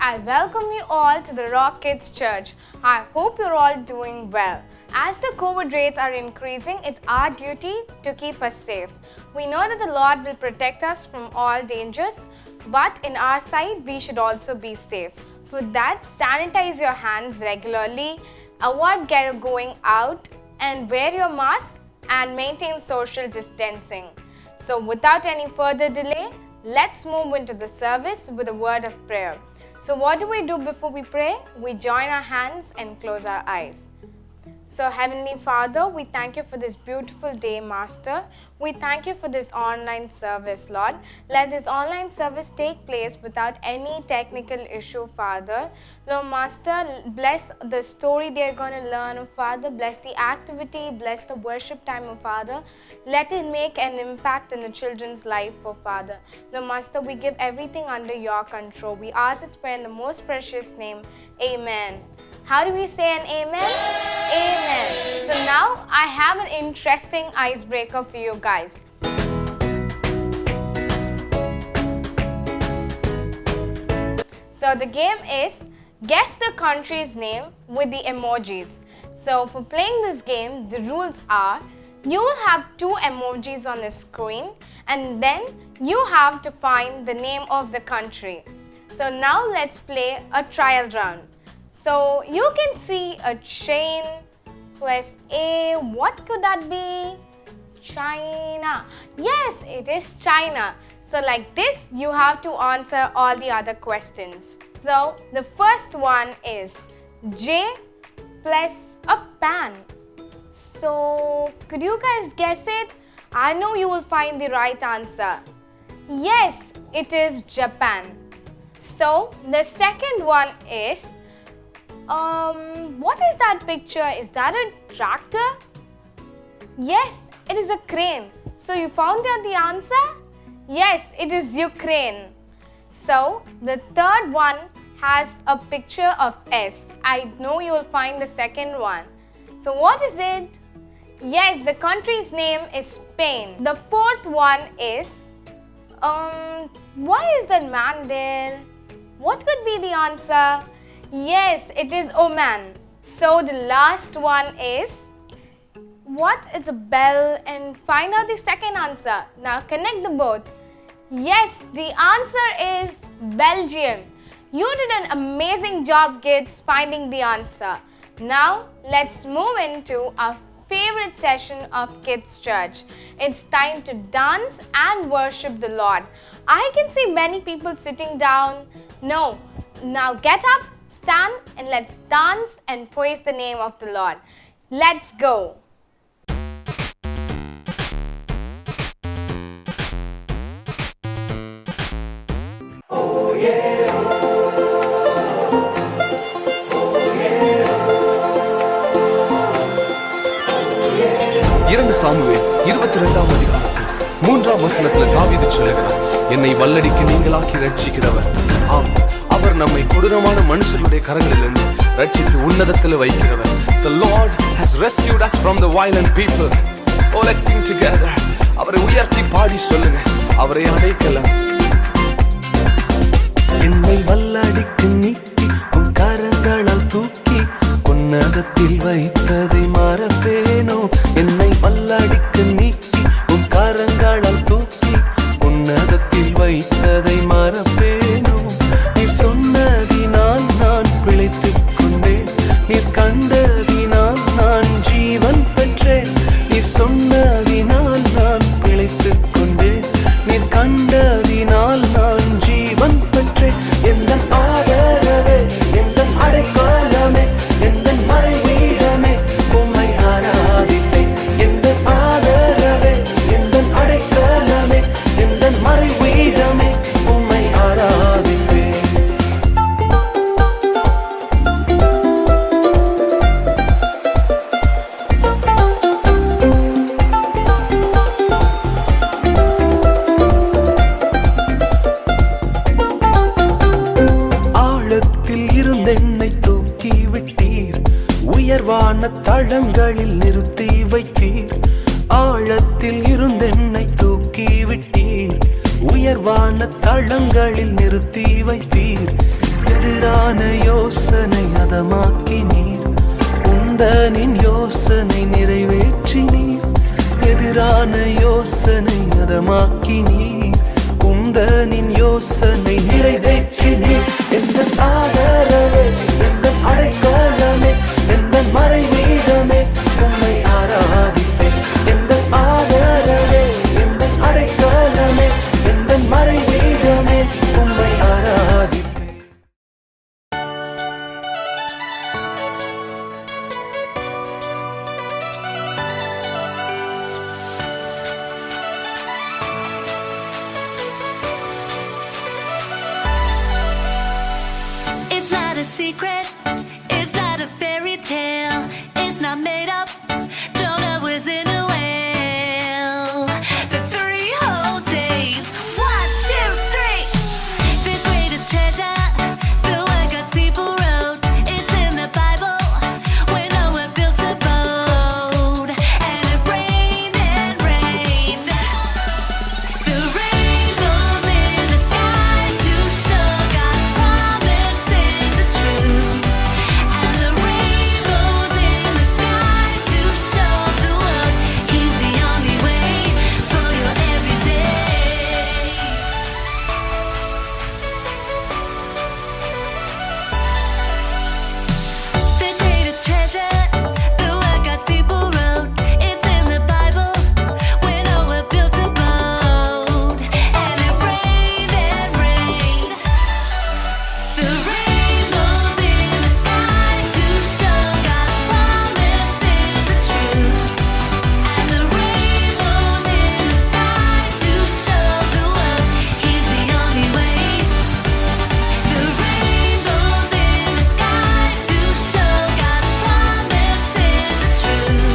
I welcome you all to the Rock Kids Church. I hope you're all doing well. As the COVID rates are increasing, it's our duty to keep us safe. We know that the Lord will protect us from all dangers, but in our side, we should also be safe. For that, sanitize your hands regularly, avoid going out, and wear your mask and maintain social distancing. So without any further delay, let's move into the service with a word of prayer. So what do we do before we pray? We join our hands and close our eyes. So Heavenly Father, we thank you for this beautiful day, Master. We thank you for this online service, Lord. Let this online service take place without any technical issue, Father. Lord, Master, bless the story they're going to learn, Father. Bless the activity, bless the worship time, Father. Let it make an impact in the children's life, Father. Lord, Master, we give everything under your control. We ask this prayer in the most precious name. Amen. How do we say an amen? Amen. So now I have an interesting icebreaker for you guys. So the game is guess the country's name with the emojis. So for playing this game, the rules are you will have two emojis on the screen and then you have to find the name of the country. So now let's play a trial round. So you can see a chain plus A. What could that be? China. Yes, it is China. So like this, you have to answer all the other questions. So the first one is J plus a pan. So could you guys guess it? I know you will find the right answer. Yes, it is Japan. So the second one is what is that picture? Is that a tractor? Yes, it is a crane. So you found out the answer? Yes, it is Ukraine. So the third one has a picture of S. I know you will find the second one. So what is it? Yes, the country's name is Spain. The fourth one is why is that man there? What could be the answer? Yes, it is Oman. So the last one is what is a bell and find out the second answer. Now connect the both. Yes, the answer is Belgium. You did an amazing job, kids, finding the answer. Now let's move into our favorite session of Kids Church. It's time to dance and worship the Lord. I can see many people sitting down. No, now get up, stand, and let's dance and praise the name of the Lord. Let's go. Oh yeah. Samuel 22ஆம் அதிகாரத்தில் 3ஆம் வசனத்தில் தாவீது சொல்லுகிறார், என்னை வல்லடிக்கு நீங்களாக்கி ரட்சிக்கிறவர். ஆம், அவர் நம்மை கொடூரமான மனுஷருடைய கரங்களிலிருந்து ரட்சித்து உன்னதத்தில் வைக்கிறவர். The Lord has rescued us from the violent people. Oh, let's sing together. அவரை உயர்த்தி பாடி சொல்லுங்க, அவரை அடைக்கலாம். என்னை வல்லடிக்கு நீக்கி உன் கரங்களால் தூக்கி உன்னதத்தில் வைத்ததை மறப்பேனோ. என்னை வல்லடிக்கு நீக்கி உன் கரங்களால் தூக்கி உன்னதத்தில் வைத்ததை மறப்பேனோ. நீர் சொன்னதினால் நான் பிழைத்துக் கொண்டேன், நீர் கண்டதினால் நான் ஜீவன் பெற்றேன். நீர் சொன்னதினால் நான் பிழைத்துக் கொண்டேன், நீர் கண்டதினால் நான் ஜீவன் பெற்றேன். எந்த ஆதரவே, எந்த அடைக்கலமே, எந்த மறைவீடமே, உம்மை ஆராதித்தேன். எந்த ஆதரவே, எந்த அடைக்கலமே, எந்த மறைவீடமே, உம்மை ஆராதித்தேன். உயர்வான தளங்களில் நிறுத்தி வைத்தீர். ஆழத்தில் இருந்தென்னை தூக்கி விட்டீர். உயர்வான தளங்களில் நிறுத்தி வைத்தீர். எதிரான யோசனை அதமாக்கினீர், உந்தனின் யோசனை நிறைவேற்றினீர். எதிரான யோசனை அதமாக்கினீர், உந்தனின் யோசனை நிறைவேற்றினீர். எந்த ஆதரவே, எந்த அடைக்கலமே, எந்த மறைவீடமே, உம்மை ஆராதிப்பேன். எந்த ஆதரவே, எந்த அடைக்கலமே, எந்த மறைவீடமே, உம்மை ஆராதிப்பேன். It's not a secret, it's not a fairy tale, it's not made up. Jonah was in a whale for 3 whole days. 1, 2, 3. The greatest treasure, the word God's people wrote. It's in the Bible, when Noah built a boat, and it rained and rained. The rain goes in the sky to show God's promises are true. And the rain goes in the sky to show the world He's the only way for your everyday. The greatest treasure, the word God's people wrote. It's in the Bible, when Noah built a boat, and it rained and rained. The rain goes in the sky to show God's promises are true. And the rain goes in the sky to show the world He's the only way. The rain goes in the sky to show God's promises are true.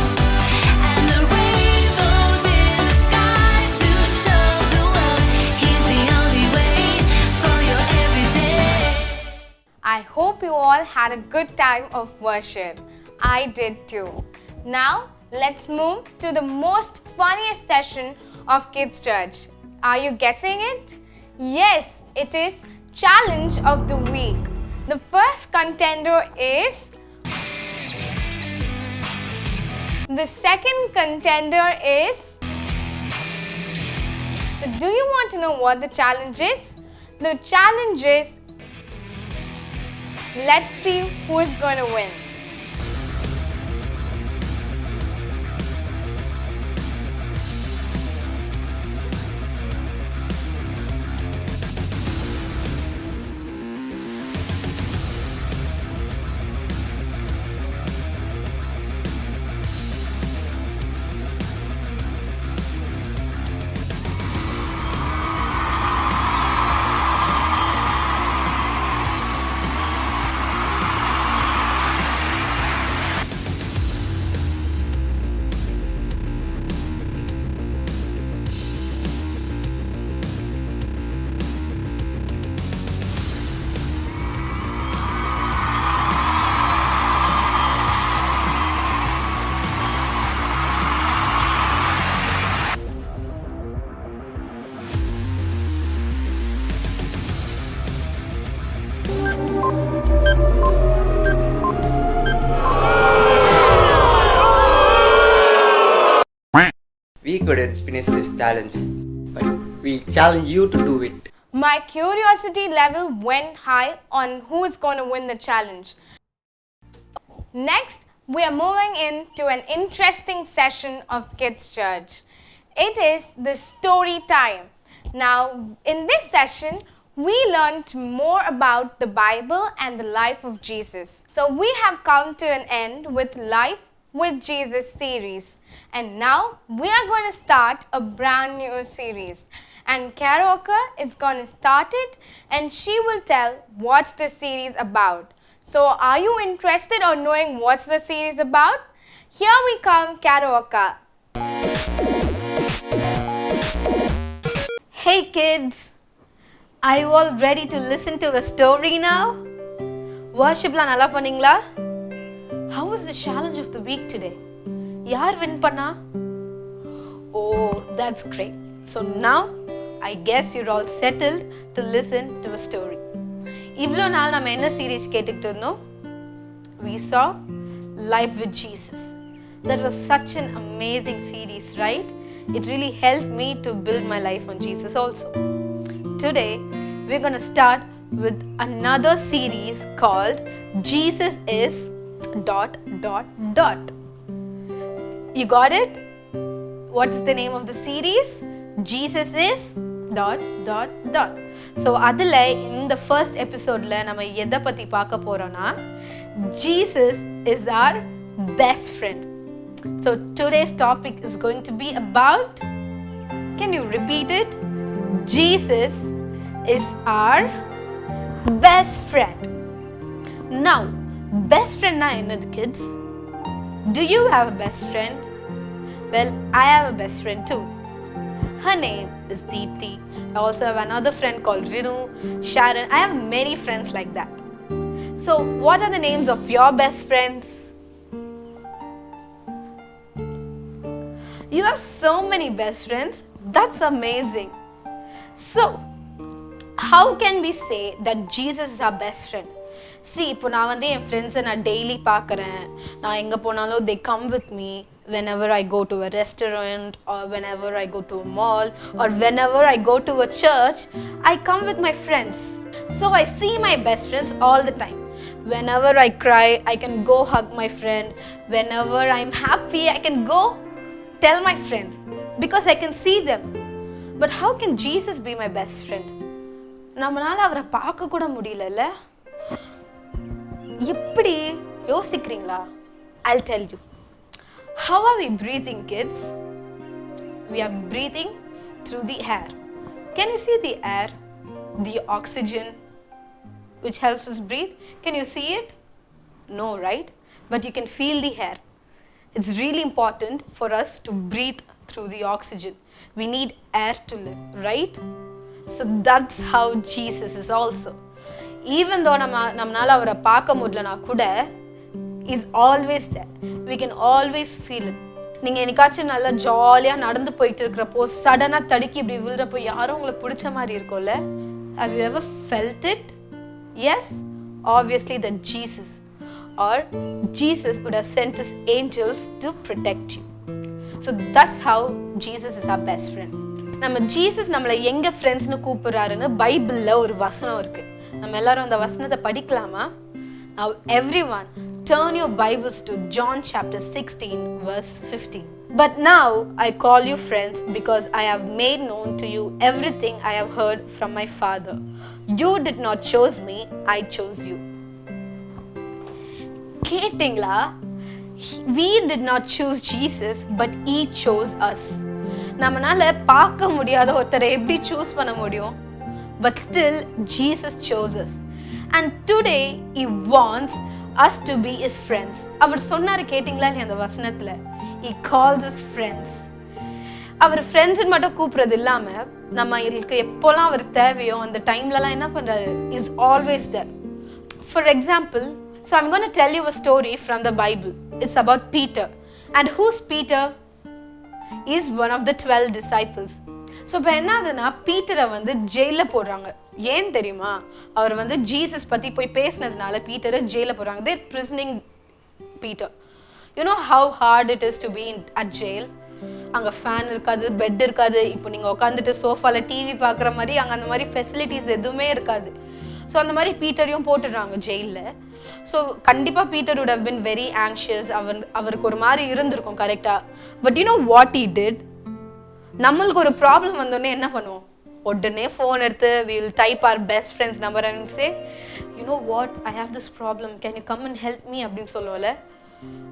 And the rain goes in the sky to show the world He's the only way for your everyday. I hope you all had a good time of worship. I did too. Now, let's move to the most funniest session of Kids Church. Are you guessing it? Yes, it is Challenge of the Week. The first contender is... The second contender is... So do you want to know what the challenge is? The challenge is... Let's see who is going to win. We couldn't finish this challenge, but we challenge you to do it. My curiosity level went high on who is going to win the challenge. Next, we are moving into an interesting session of Kids Church. It is the story time. Now, in this session, we learned more about the Bible and the life of Jesus. So we have come to an end with Life with Jesus series. And now we are going to start a brand new series. And Karaoke is going to start it and she will tell what's the series about. So are you interested or knowing what's the series about? Here we come, Karaoke. Hey kids, are you all ready to listen to a story now? Worshipலாம் நல்லா பண்ணீங்களா? How was the challenge of the week today? யார் win பண்ணா? Oh, that's great. So now, I guess you're all settled to listen to a story. இவ்வளோ நாள் நம்ம என்ன series கேட்டுக்கிட்டு இருந்தோம்? We saw Life with Jesus. That was such an amazing series, right? It really helped me to build my life on Jesus also. Today, we're going to start with another series called Jesus is ... You got it? What is the name of the series? Jesus is ... So, அதில் இந்த first episodeல நம்ம எதை பற்றி பார்க்க போறோம்னா Jesus is our best friend. So today's topic is going to be about, can you repeat it? Jesus is our best friend. Now, best friend na enadhu kids? Do you have a best friend? Well, I have a best friend too. Her name is Deepthi. I also have another friend called Rinu, Sharon. I have many friends like that. So, what are the names of your best friends? You have so many best friends. That's amazing. So, how can we say that Jesus is our best friend? See, இப்போ நான் வந்து என் ஃப்ரெண்ட்ஸை நான் daily பார்க்குறேன். நான் எங்கே போனாலும் they come with me whenever I go to a restaurant or whenever I go to a mall or whenever I go to a church, I come with my friends. So I see my best friends all the time. Whenever I cry, I can go hug my friend. Whenever I'm happy, I can go tell my friends because I can see them. But how can Jesus be my best friend? நம்மளால அவரை பார்க்க கூட முடியலல்ல? எப்படி யோசிக்கிறீங்களா? I'll tell you. How are we breathing, kids? We are breathing through the air. Can you see the air? The oxygen which helps us breathe. Can you see it? No, right? But you can feel the air. It's really important for us to breathe through the oxygen. We need air to live, right? So that's how Jesus is also. Even though நம்மனால அவரை பார்க்க முடியலனா கூட is always there. We can always feel it. நீங்க என்னைக்காச்சும் நல்லா ஜாலியா நடந்து போயிட்டு இருக்கிறப்போ சடனா தடுக்கி இப்படி விழுறப்போ யாரும் உங்களை பிடிச்ச மாதிரி இருக்கும்ல? Have you ever felt it? Yes, obviously that Jesus would have sent his angels to protect you. So that's how Jesus is our best friend. நம்ம ஜீசஸ் நம்மளை எங்க ஃப்ரெண்ட்ஸ்னு கூப்பிடுறாருன்னு பைபிள்ல ஒரு வசனம் இருக்கு. நம்ம எல்லாரும் அந்த வசனத்தை படிக்கலாமா? Now everyone turn your Bibles to John chapter 16 verse 15. But now I call you friends because I have made known to you everything I have heard from my Father. You did not choose me, I chose you. கேட்டிங்களா? We did not choose Jesus, but he chose us. நம்மனால பார்க்க முடியாத ஒருத்தரை எப்படி choose பண்ண முடியும்? But still Jesus chose us. And today he wants us to be his friends. அவர் சொன்னாரு கேட்டிங்களா இல்லையா அந்த வசனத்துல? He calls us friends. அவர் ஃப்ரெண்ட்ஸ் மட்டும் கூப்பிடுறது இல்லாம நம்மளுக்கு எப்போலாம் அவர் தேவையோ அந்த டைம்லலாம் என்ன பண்றாரு? Is always there. For example, so I'm going to tell you a story from the Bible. It's about Peter. And who's Peter? He's one of the 12 disciples. So இப்போ என்ன ஆகுதுன்னா பீட்டரை வந்து ஜெயிலில் போடுறாங்க. ஏன் தெரியுமா? அவர் வந்து ஜீசஸ் பற்றி போய் பேசினதுனால பீட்டரை ஜெயிலில் போடுறாங்க. They're prisoning Peter. You know how hard it is to be at jail? அங்கே ஃபேன் இருக்காது, பெட் இருக்காது. இப்போ நீங்கள் உட்காந்துட்டு சோஃபாவில் டிவி பார்க்குற மாதிரி அங்கே அந்த மாதிரி ஃபெசிலிட்டிஸ் எதுவுமே இருக்காது. ஸோ அந்த மாதிரி பீட்டரையும் போட்டுடுறாங்க ஜெயிலில். ஸோ கண்டிப்பாக Peter would have been very anxious. அவருக்கு ஒரு மாதிரி இருந்திருக்கும் கரெக்டாக. But you know what he did? நம்மளுக்கு ஒரு ப்ராப்ளம் வந்தோடனே என்ன பண்ணுவோம்? உடனே ஃபோன் எடுத்து we will type our best friend's number and say, you know what, I have this problem, can you come and help me அப்படின்னு சொல்லுவோம்ல.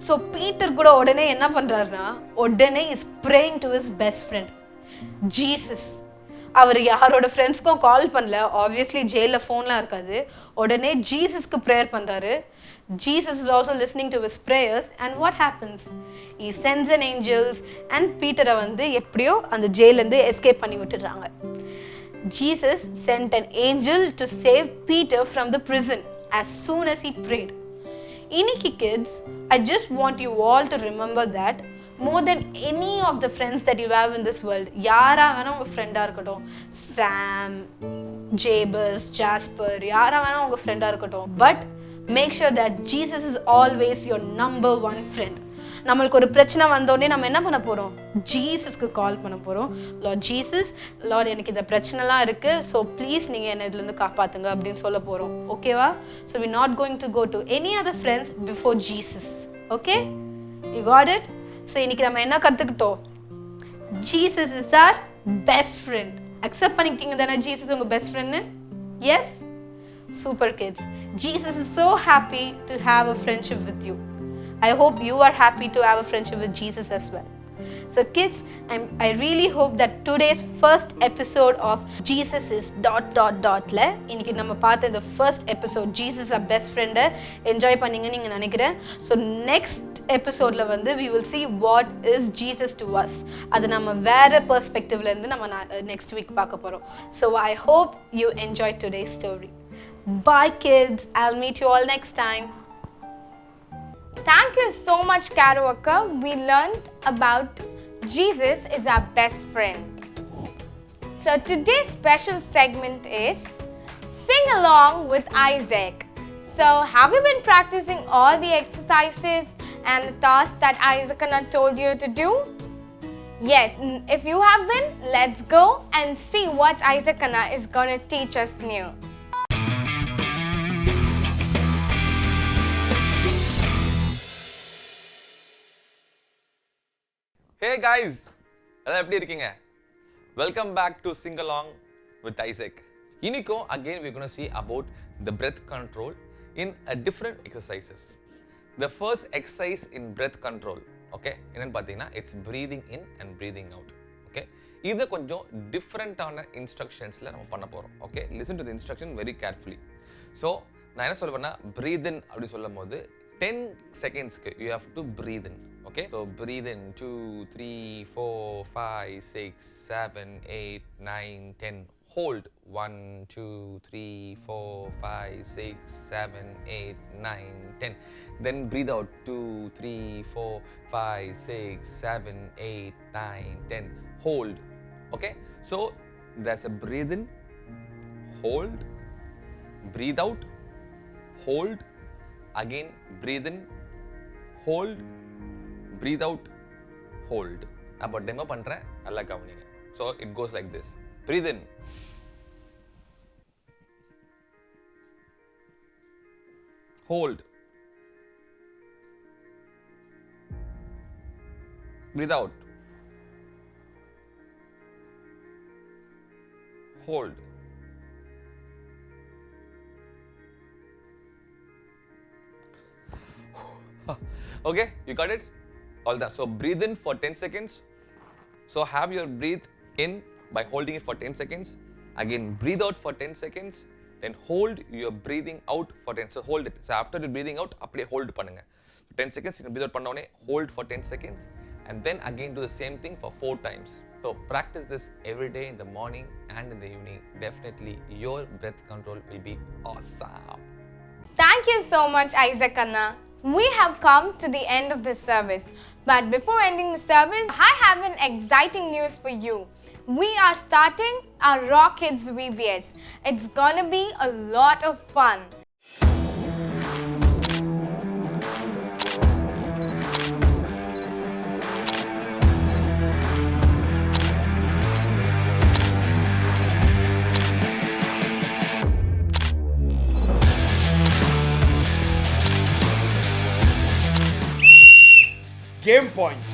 ஸோ பீட்டர் கூட உடனே என்ன பண்ணுறாருன்னா உடனே is praying to his best friend Jesus. அவர் யாரோட ஃப்ரெண்ட்ஸ்க்கும் கால் பண்ணல, ஆப்வியஸ்லி ஜெயிலில் ஃபோன்லாம் இருக்காது. உடனே ஜீசஸ்க்கு ப்ரேயர் பண்ணுறாரு. Jesus is also listening to his prayers and what happens? He sends an angels and பீட்டரை வந்து எப்படியோ அந்த ஜெயிலேருந்து எஸ்கேப் பண்ணி விட்டுடுறாங்க. Jesus sent an angel to save Peter from the prison as soon as he prayed. Iniki kids, I just want you all to remember that more than any of the friends that you have in this world, யாரா வேணா உங்க ஃப்ரெண்டா இருக்கட்டும், சாம், Jebus, jasper, யாரா வேணா உங்க ஃப்ரெண்டா இருக்கட்டும். But make sure that Jesus is always your number 1 friend. நம்மளுக்கு ஒரு பிரச்சனை வந்தோடனே நம்ம என்ன பண்ண போறோம்? ஜீசஸ்க்கு கால் பண்ண போறோம். லார்ட் ஜீசஸ், லார்ட் எனக்கு இந்த பிரச்சனைலாம் இருக்கு, ஸோ ப்ளீஸ் நீங்க என்ன இதுலேருந்து காப்பாத்துங்க அப்படின்னு சொல்ல போறோம். ஓகேவா? So we not going to go to any other friends before Jesus. Okay, you got it? So இன்னைக்கு நம்ம என்ன கத்துக்கிட்டோம்? Jesus is our best friend. Accept பண்ணிக்கிட்டீங்க தானே ஜீசஸ் உங்க பெஸ்ட் ஃப்ரெண்ட்னு? Yes, super kids. Jesus is so happy to have a friendship with you. I hope you are happy to have a friendship with Jesus as well. So kids, I really hope that today's first episode of Jesus is ... ல இன்னைக்கு நம்ம பார்த்த இந்த first episode Jesus our best friend enjoy பண்ணீங்கன்னு நீங்க நினைக்கிறேன். So next episodeல வந்து we will see what is Jesus to us. அது நம்ம வேற perspectiveல இருந்து நம்ம next week பார்க்க போறோம். So I hope you enjoyed today's story. Bye kids, I'll meet you all next time. Thank you so much, Karuaka. We learned about Jesus is our best friend. So today's special segment is Sing Along with Isaac. So have you been practicing all the exercises and the tasks that Isaac told you to do? Yes, if you have been, let's go and see what Isaac is going to teach us new. Hey guys, எல்லாரும் எப்படி இருக்கீங்க? Welcome back to Sing Along with Isaac. இன்னைக்கும் again we're going to see about the breath control in a different exercises. The first exercise in breath control, okay, என்னன்னு பார்த்தீங்கன்னா it's breathing in and breathing out. Okay, இது கொஞ்சம் டிஃப்ரெண்டான இன்ஸ்ட்ரக்ஷன்ஸ்ல நம்ம பண்ண போறோம். Okay, listen to the instruction very carefully. So நான் என்ன சொல்றேன்னா breathe in அப்படி சொல்லும்போது 10 seconds you have to breathe in. Okay, so breathe in 2, 3, 4, 5, 6, 7, 8, 9, 10. Hold 1, 2, 3, 4, 5, 6, 7, 8, 9, 10. Then breathe out 2, 3, 4, 5, 6, 7, 8, 9, 10. Hold. Okay, so there's a breathe in, hold, breathe out, hold, again breathe in, hold, breathe out, hold. அப்போ demo பண்றேன், நல்லா கவனிங்க. So it goes like this. Breathe in, hold, breathe out, hold. Okay, you got it? All that. So breathe in for 10 seconds. So have your breathe in by holding it for 10 seconds. Again, breathe out for 10 seconds. Then hold your breathing out for 10. So hold it. So after the breathing out, apply hold pannunga. 10 seconds, you can breathe out pannone, hold for 10 seconds. And then again do the same thing for 4 times. So practice this every day in the morning and in the evening. Definitely your breath control will be awesome. Thank you so much, Isaac Anna. We have come to the end of the service. But before ending the service, I have an exciting news for you. We are starting our Rock Kids VBS. It's gonna be a lot of fun. Game points.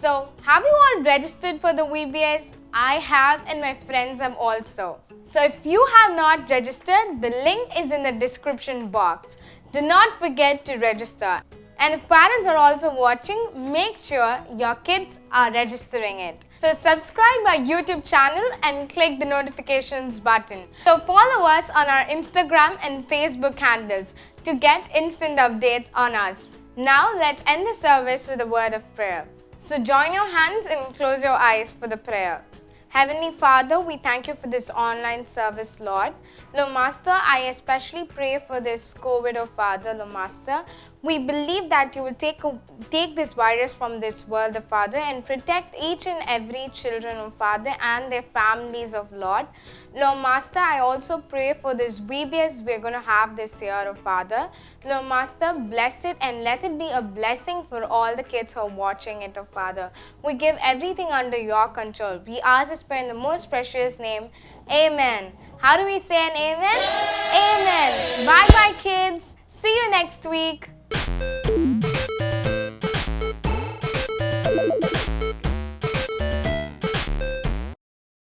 So, have you all registered for the VBS? I have, and my friends have also. So, if you have not registered, the link is in the description box. Do not forget to register. And if parents are also watching, make sure your kids are registering it. So subscribe our YouTube channel and click the notifications button. So follow us on our Instagram and Facebook handles to get instant updates on us. Now let's end the service with a word of prayer. So join your hands and close your eyes for the prayer. Heavenly Father, we thank you for this online service, Lord. Lord Master, I especially pray for this COVID, oh Father, Lord Master. We believe that you will take this virus from this world, oh Father, and protect each and every children, oh Father, and their families, of Lord. Lord Master, I also pray for this VBS we're going to have this year, oh Father. Lord Master, bless it and let it be a blessing for all the kids who are watching it, oh Father. We give everything under your control. We ask this prayer in the most precious name. Amen. How do we say an amen? Amen. Bye bye, kids. See you next week.